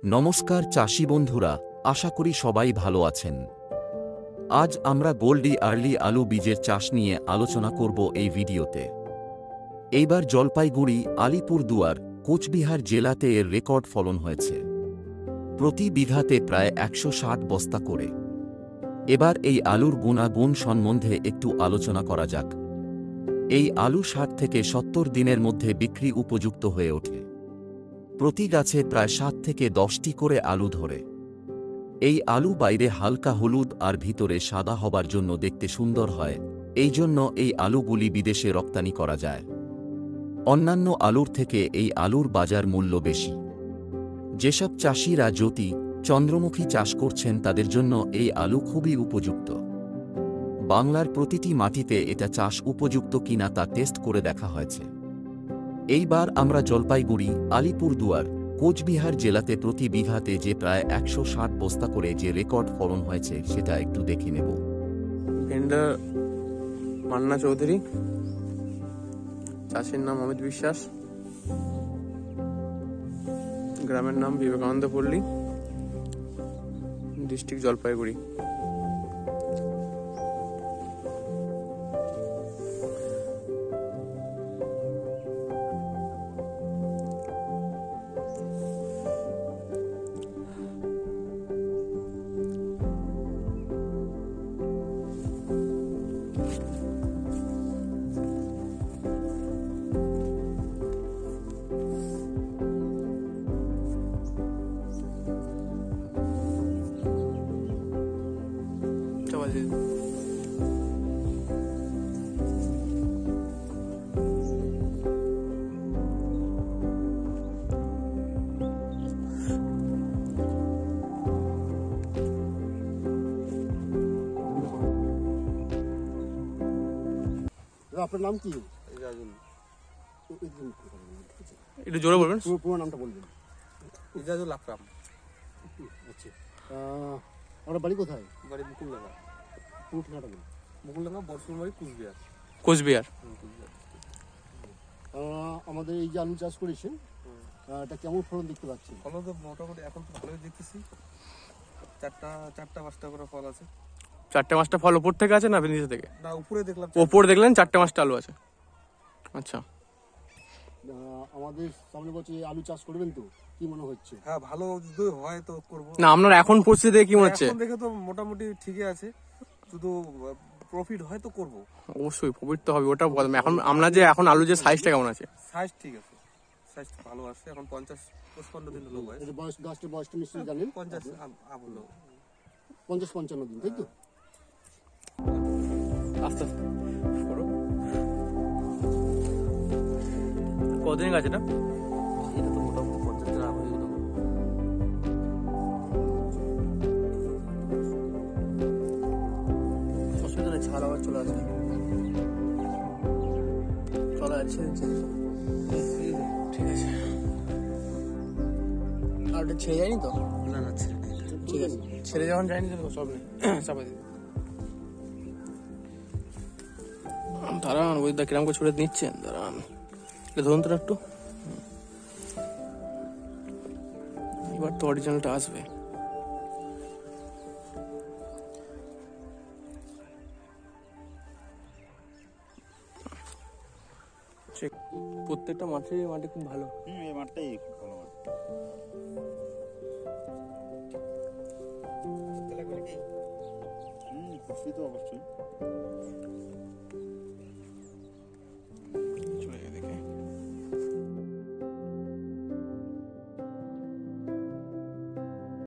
নমস্কার চাষি বন্ধুরা, আশা করি সবাই ভালো আছেন। আজ আমরা গোল্ডি আর্লি আলু বীজের চাষ নিয়ে আলোচনা করব এই ভিডিওতে। এইবার জলপাইগুড়ি, আলিপুরদুয়ার, কোচবিহার জেলাতে এর রেকর্ড ফলন হয়েছে। প্রতি বিঘাতে প্রায় 160 বস্তা করে। এবার এই আলুর গুণাগুণ সম্বন্ধে একটু আলোচনা করা যাক। এই আলু 60 থেকে 70 দিনের মধ্যে বিক্রি উপযুক্ত হয়ে ওঠে। প্রতি গাছে প্রায় 7 থেকে 10টি করে আলু ধরে। এই আলু বাইরে হালকা হলুদ আর ভিতরে সাদা হবার জন্য দেখতে সুন্দর হয়, এই জন্য এই আলুগুলি বিদেশে রপ্তানি করা যায়। অন্যান্য আলুর থেকে এই আলুর বাজার মূল্য বেশি। যেসব চাষিরা জ্যোতি, চন্দ্রমুখী চাষ করছেন তাদের জন্য এই আলু খুবই উপযুক্ত। বাংলার প্রতিটি মাটিতে এটা চাষ উপযুক্ত কিনা তা টেস্ট করে দেখা হয়েছে। এইবার আমরা জলপাইগুড়ি, আলিপুরদুয়ার, কোচবিহার জেলাতে প্রতি বিঘাতে যে প্রায় 160 বস্তা করে যে রেকর্ড ফলন হয়েছে সেটা একটু দেখে নেব। ভেন্ডার মান্না চৌধুরী, চাষির নাম অমিত বিশ্বাস, গ্রামের নাম বিবেকানন্দ পল্লী, ডিস্ট্রিক্ট জলপাইগুড়ি। আপনার নাম কি? একটু জোরে বলবেন। পুরো নামটা বলবেন। ইজাজুল আকরাম। আচ্ছা, আপনার বাড়ি কোথায়? বাড়ি মুকুলডাঙ্গা। পুরো ঠিকানাটা বলুন। মুকুলডাঙ্গা, বর্ষণবাড়ি, কুচবিহার। কোচবিহার। আমাদের এই যে আলু চাষ করেছেন, এটা কেমন ফলন দেখতে পাচ্ছেন? ফলন তো মোটামুটি এখন তো ভালোই দেখতেছি। চারটা 5টা করে ফল আছে। 4টে-5টা ফল উপর থেকে আছে না নিচে থেকে? না, উপরে দেখলাম। ওপর দেখলেন 4টে-5টা আলু আছে। আচ্ছা, আমাদের সামনে বছর আলু চাষ করবেন তো, কি মনে হচ্ছে? হ্যাঁ, ভালো যদি হয় তো করবো। না আপনার এখন পরিস্থিতি দেখে কি মনে হচ্ছে? এখন দেখে তো মোটামুটি ঠিকই আছে, শুধু প্রফিট হয় তো করবো। অবশ্যই প্রফিট তো হবে, ওটা বললাম। এখন আমরা যে এখন আলু যে সাইজটা কেমন আছে? সাইজ ঠিক আছে, সাইজ ভালো আছে। এখন 50-55 দিন হলো বয়স। এটা বয়স, গাছটার বয়সটা নিশ্চয়ই জানেন। 50 হলো। 50-55 দিন, তাই তো? আস্তে আস্তে করো। কতদিন গাছ এটা? এটা তো মোটামুটি 50 দিন হয়ে গেল। অসুবিধা নেই, ছাড় আবার চলে আসবে, চলে যাচ্ছে। ঠিক আছে, আর ওটা ছেড়ে যায়নি তো? না না, ঠিক আছে, ছেড়ে যখন যায়নি তো সব নেই, চাপা দিতে। দাঁড়ান, ওই দা কিরাম করে ছুড়ে নিচ্ছেন, দাঁড়ান। এটা ধরুন তো একটু, এবার তো অরিজিনালটা আসবে। প্রত্যেকটা মাটি খুব ভালো। এই মাঠটাই খুব ভালো মাঠ। খুশি তো অবশ্যই।